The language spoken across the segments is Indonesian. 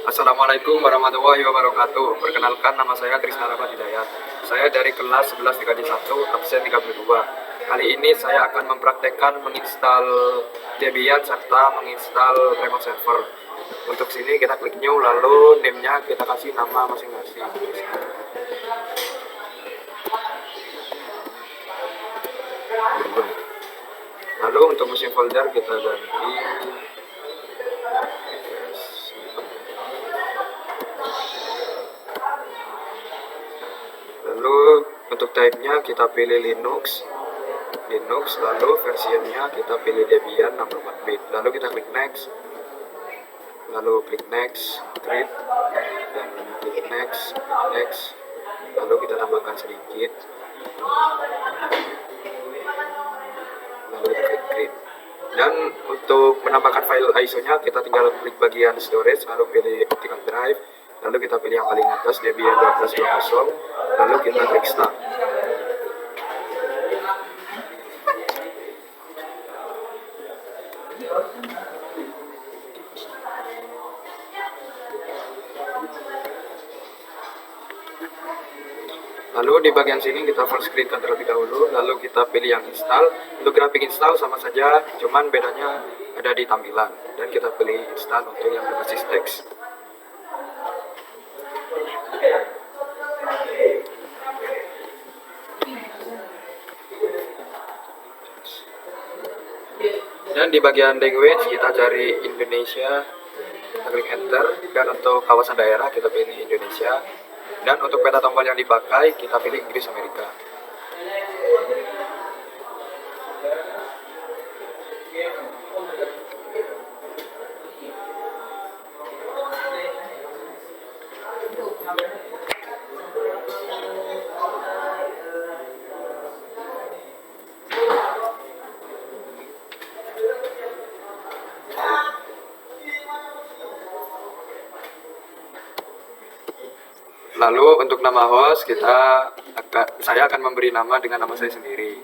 Assalamualaikum warahmatullahi wabarakatuh. Perkenalkan, nama saya Trisna Rahmat Hidayat. Saya dari kelas 11 DKJ 1, absen 32. Kali ini saya akan mempraktekkan menginstal Debian serta menginstal remote server. Untuk sini kita klik new, lalu name-nya kita kasih nama masing-masing. Lalu untuk mesin folder kita ganti lalu untuk type-nya kita pilih Linux, lalu versinya kita pilih Debian 64 bit, lalu kita klik next, create, dan klik next, lalu kita tambahkan sedikit, lalu kita klik create. Dan untuk menambahkan file ISO-nya kita tinggal klik bagian storage, lalu pilih optical drive, lalu kita pilih yang paling atas Debian 1220, lalu kita klik start. Lalu di bagian sini kita full screen terlebih dahulu, lalu kita pilih yang install. Untuk grafik install sama saja, cuman bedanya ada di tampilan, dan kita pilih install untuk yang berbasis teks. Dan di bagian language kita cari Indonesia, kita klik enter, dan untuk kawasan daerah kita pilih Indonesia. Dan untuk peta tombol yang dipakai kita pilih Inggris Amerika. Lalu untuk nama host saya akan memberi nama dengan nama saya sendiri.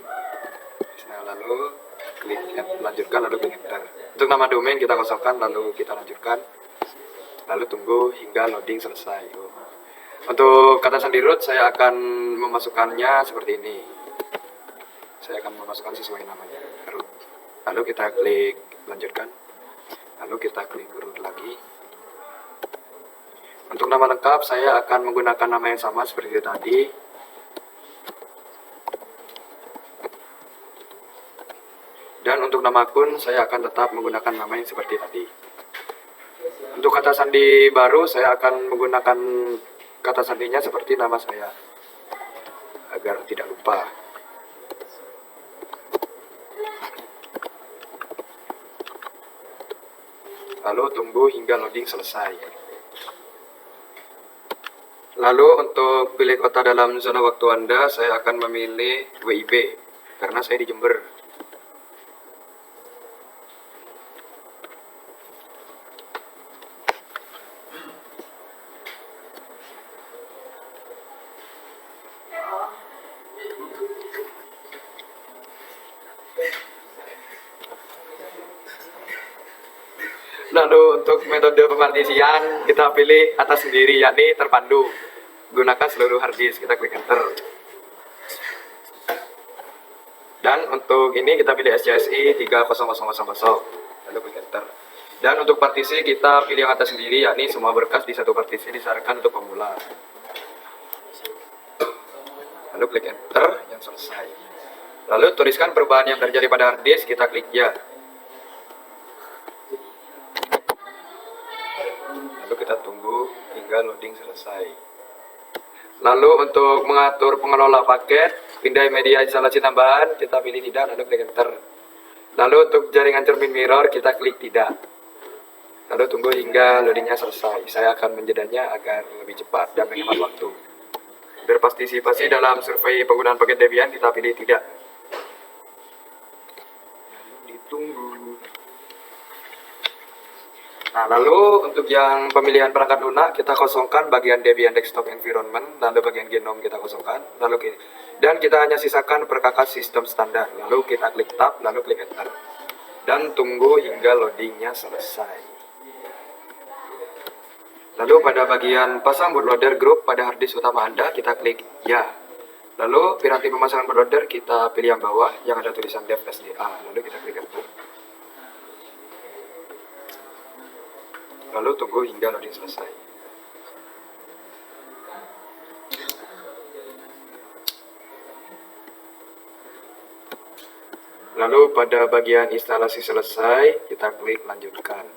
Nah, lalu klik lanjutkan, lalu klik enter. Untuk nama domain kita kosongkan, lalu kita lanjutkan, lalu tunggu hingga loading selesai. Untuk kata sandi root saya akan memasukkannya seperti ini. Saya akan memasukkan sesuai namanya, root. Lalu kita klik lanjutkan, lalu kita klik root lagi. Untuk nama lengkap saya akan menggunakan nama yang sama seperti tadi. Dan untuk nama akun saya akan tetap menggunakan nama yang seperti tadi. Untuk kata sandi baru saya akan menggunakan kata sandinya seperti nama saya agar tidak lupa. Lalu tunggu hingga loading selesai. Lalu untuk pilih kota dalam zona waktu Anda, saya akan memilih WIB karena saya di Jember. Lalu untuk metode pemartisian kita pilih atas sendiri, yakni terpandu. Gunakan seluruh hard disk, kita klik enter. Dan untuk ini kita pilih SCSI 30000, lalu klik enter. Dan untuk partisi kita pilih yang atas sendiri, yakni semua berkas di satu partisi disarankan untuk pemula. Lalu klik enter, yang selesai. Lalu tuliskan perubahan yang terjadi pada hard disk, kita klik ya. Lalu kita tunggu hingga loading selesai. Lalu untuk mengatur pengelola paket, pindah media instalasi tambahan, kita pilih tidak, lalu klik enter. Lalu untuk jaringan cermin mirror, kita klik tidak. Lalu tunggu hingga loadingnya selesai. Saya akan menjedanya agar lebih cepat dan menghemat waktu. Berpartisipasi dalam survei penggunaan paket Debian, kita pilih tidak. Ditunggu. Nah, lalu untuk yang pemilihan perangkat lunak kita kosongkan bagian Debian Desktop Environment, lalu bagian Genome kita kosongkan, dan kita hanya sisakan perkakas sistem standar. Lalu kita klik tab, lalu klik enter, dan tunggu hingga loadingnya selesai. Lalu pada bagian pasang bootloader group pada harddisk utama Anda, kita klik ya. Lalu piranti pemasangan bootloader kita pilih yang bawah yang ada tulisan dev SDA. Lalu kita klik enter. Lalu tunggu hingga loading selesai. Lalu pada bagian instalasi selesai, kita klik lanjutkan.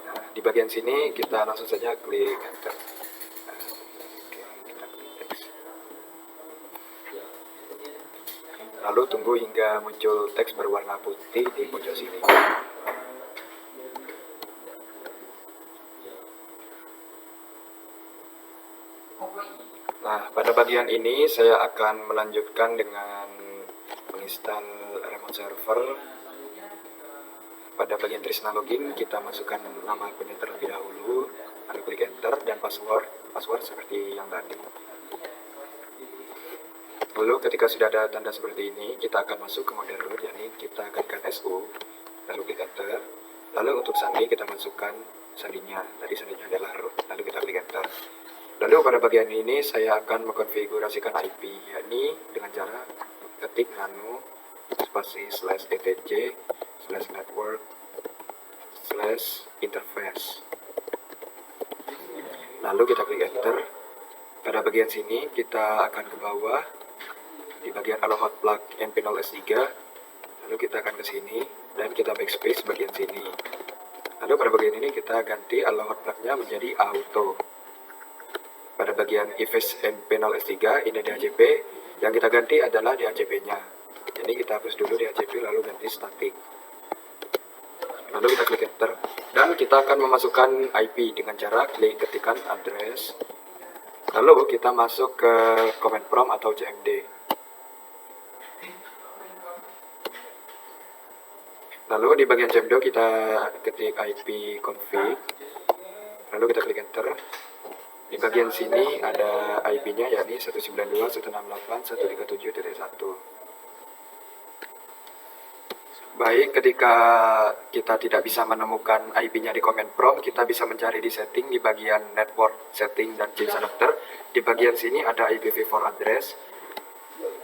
Nah, di bagian sini kita langsung saja klik enter. Kita klik next. Lalu tunggu hingga muncul teks berwarna putih di pojok sini. Nah, pada bagian ini saya akan melanjutkan dengan menginstal remote server. Pada bagian Trisna login, kita masukkan nama akunnya terlebih dahulu, lalu klik enter dan password seperti yang tadi. Lalu ketika sudah ada tanda seperti ini, kita akan masuk ke mode root, yakni kita ketikkan SU, lalu klik enter. Lalu untuk sandi kita masukkan sandinya, tadi sandinya adalah root, lalu kita klik enter. Lalu pada bagian ini saya akan mengkonfigurasikan IP, yakni dengan cara ketik nano spasi /etc/network/interface. Lalu kita klik enter. Pada bagian sini kita akan ke bawah di bagian allow hot plug np0 s3. Lalu kita akan ke sini dan kita backspace bagian sini. Lalu pada bagian ini kita ganti allow hot plug-nya menjadi auto. Pada bagian ifs np0 s3 ini DHCP, yang kita ganti adalah DHCP-nya. Jadi kita hapus dulu DHCP lalu ganti static. Lalu kita klik enter dan kita akan memasukkan IP dengan cara klik ketikan address. Lalu kita masuk ke command prompt atau CMD. Lalu di bagian CMD kita ketik IP config. Lalu kita klik enter. Di bagian sini ada IP-nya yakni 192.168.137.1. Baik, ketika kita tidak bisa menemukan IP-nya di command prompt, kita bisa mencari di setting di bagian network setting dan change adapter. Di bagian sini ada IPv4 address.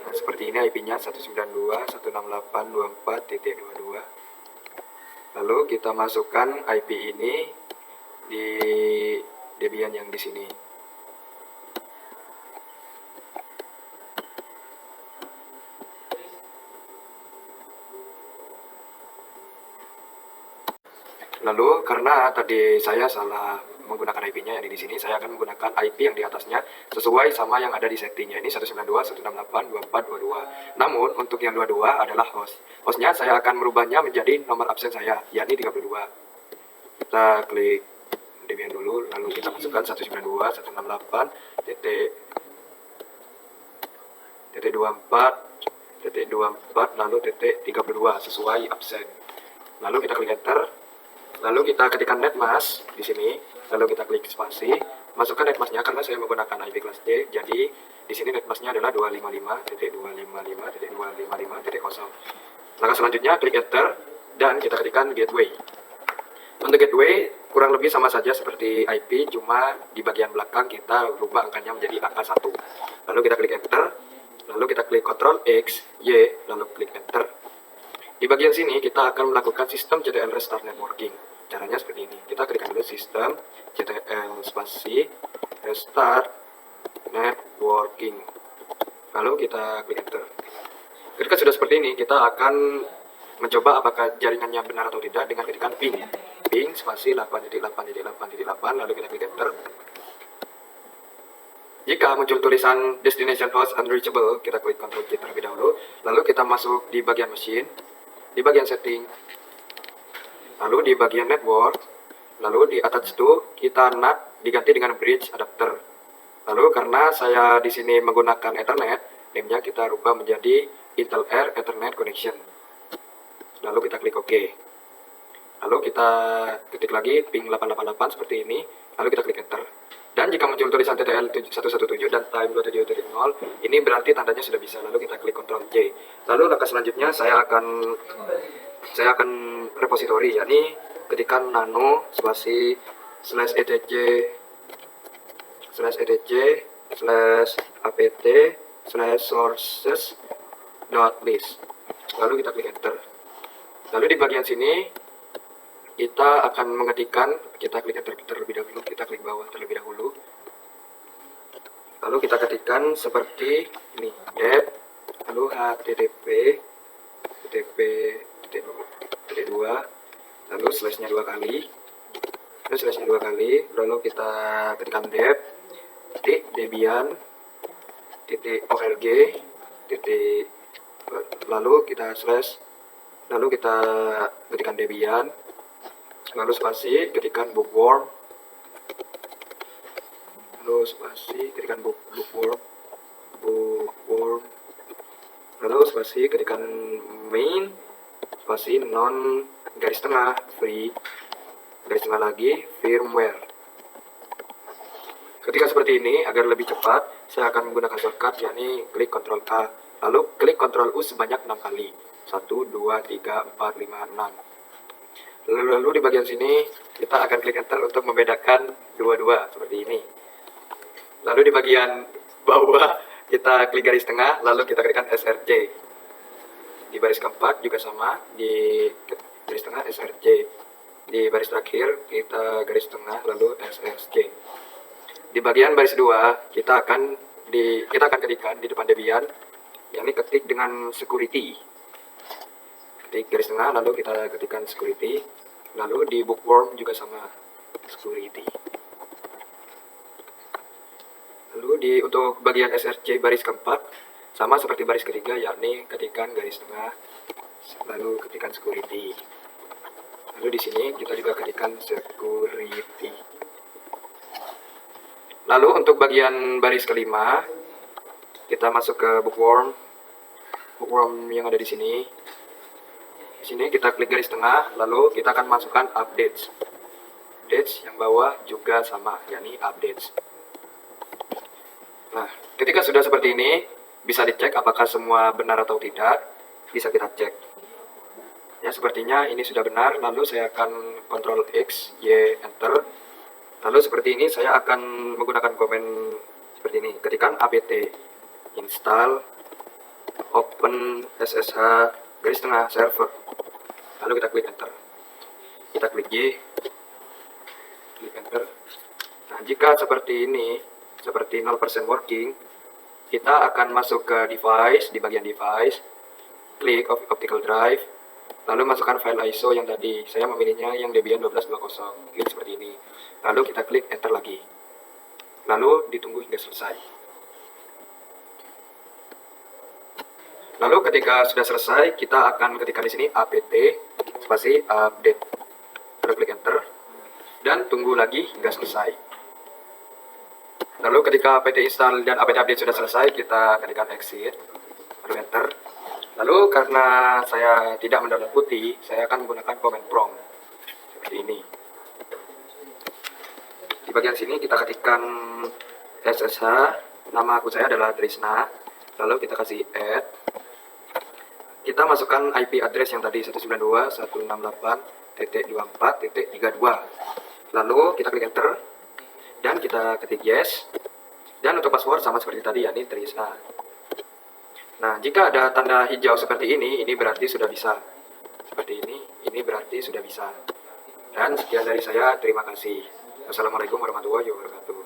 Nah, seperti ini IP-nya 192.168.24.22. Lalu kita masukkan IP ini di Debian yang di sini. Lalu karena tadi saya salah menggunakan IP-nya yang di sini, saya akan menggunakan IP yang di atasnya sesuai sama yang ada di settingnya. Ini 192.168.24.22. Namun untuk yang 22 adalah host. Hostnya saya akan merubahnya menjadi nomor absen saya, yakni 32. Kita klik Debian dulu, lalu kita masukkan 192.168.24.24 lalu .32 sesuai absen. Lalu kita klik enter. Lalu kita ketikkan netmask di sini, lalu kita klik spasi, masukkan netmasknya karena saya menggunakan IP kelas D, jadi di sini netmasknya adalah 255.255.255.0. Langkah selanjutnya klik enter dan kita ketikkan gateway. Untuk gateway kurang lebih sama saja seperti IP, cuma di bagian belakang kita rubah angkanya menjadi angka 1. Lalu kita klik enter, lalu kita klik Ctrl X, Y, lalu klik enter. Di bagian sini kita akan melakukan sistem CTL restart networking. Caranya seperti ini. Kita klikkan dulu sistem CTL spasi restart networking. Lalu kita klik enter. Ketika sudah seperti ini, kita akan mencoba apakah jaringannya benar atau tidak dengan ketikan ping spasi 8.8.8.8, lalu kita klik enter. Jika muncul tulisan destination host unreachable, kita klik Ctrl J terlebih dahulu, lalu kita masuk di bagian mesin, di bagian setting, lalu di bagian network, lalu di attach to kita NAT diganti dengan bridge adapter. Lalu karena saya di sini menggunakan Ethernet, name-nya kita rubah menjadi Intel Air Ethernet Connection. Lalu kita klik OK. Lalu kita ketik lagi ping 888 seperti ini, lalu kita klik enter. Dan jika muncul tulisan TTL 117 dan time 27.0, ini berarti tandanya sudah bisa. Lalu kita klik Ctrl J. Lalu langkah selanjutnya saya akan repository, yakni ketikkan nano spasi /etc /apt /sources.list. Lalu kita klik enter. Lalu di bagian sini kita akan mengetikkan, kita klik enter terlebih dahulu, kita klik bawah terlebih dahulu. Lalu kita ketikkan seperti ini, dep, lalu http titik 2, lalu slashnya 2 kali, lalu kita ketikkan dep, titik debian, titik org, titik, lalu kita slash, lalu kita ketikkan debian, lalu spasi, ketikkan bookworm, lalu spasi, ketikkan bookworm, lalu spasi, ketikkan main, spasi, non, garis tengah, free, garis tengah lagi, firmware. Ketika seperti ini, agar lebih cepat, saya akan menggunakan shortcut, yakni klik Ctrl K, lalu klik Ctrl U sebanyak 6 kali, 1, 2, 3, 4, 5, 6. Lalu di bagian sini kita akan klik enter untuk membedakan dua-dua seperti ini. Lalu di bagian bawah kita klik garis tengah, lalu kita klikkan SRC. Di baris keempat juga sama, di garis tengah SRC. Di baris terakhir kita garis tengah lalu SSC. Di bagian baris 2 kita akan ketikkan di depan Debian, yakni ketik dengan security. Ketik garis tengah lalu kita ketikkan security, lalu di bookworm juga sama, security. Lalu untuk bagian SRC baris keempat sama seperti baris ketiga, yakni ketikkan garis tengah lalu ketikkan security. Lalu di sini kita juga ketikkan security. Lalu untuk bagian baris kelima kita masuk ke bookworm yang ada di sini. Di sini kita klik garis tengah, lalu kita akan masukkan updates. Updates yang bawah juga sama, yakni updates. Nah, ketika sudah seperti ini, bisa dicek apakah semua benar atau tidak. Bisa kita cek. Ya, sepertinya ini sudah benar. Lalu saya akan Ctrl X, Y, Enter. Lalu seperti ini saya akan menggunakan komen seperti ini. Ketikkan apt install open ssh garis tengah server, lalu kita klik enter, kita klik Y, klik enter. Nah, jika seperti ini, seperti 0% working, kita akan masuk ke device, di bagian device, klik optical drive, lalu masukkan file ISO yang tadi, saya memilihnya yang Debian 1220, klik seperti ini, lalu kita klik enter lagi, lalu ditunggu hingga selesai. Lalu ketika sudah selesai, kita akan ketikkan di sini apt spasi update. Lalu klik enter dan tunggu lagi hingga selesai. Lalu ketika apt install dan apt update sudah selesai, kita ketikkan exit, lalu enter. Lalu karena saya tidak mendownload putih, saya akan menggunakan command prompt seperti ini. Di bagian sini kita ketikkan SSH, nama akun saya adalah Trisna, lalu kita kasih add. Kita masukkan IP address yang tadi 192.168.24.32. Lalu kita klik enter dan kita ketik yes. Dan untuk password sama seperti tadi, yakni Trisna. Nah, jika ada tanda hijau seperti ini berarti sudah bisa. Seperti ini berarti sudah bisa. Dan sekian dari saya, terima kasih. Wassalamualaikum warahmatullahi wabarakatuh.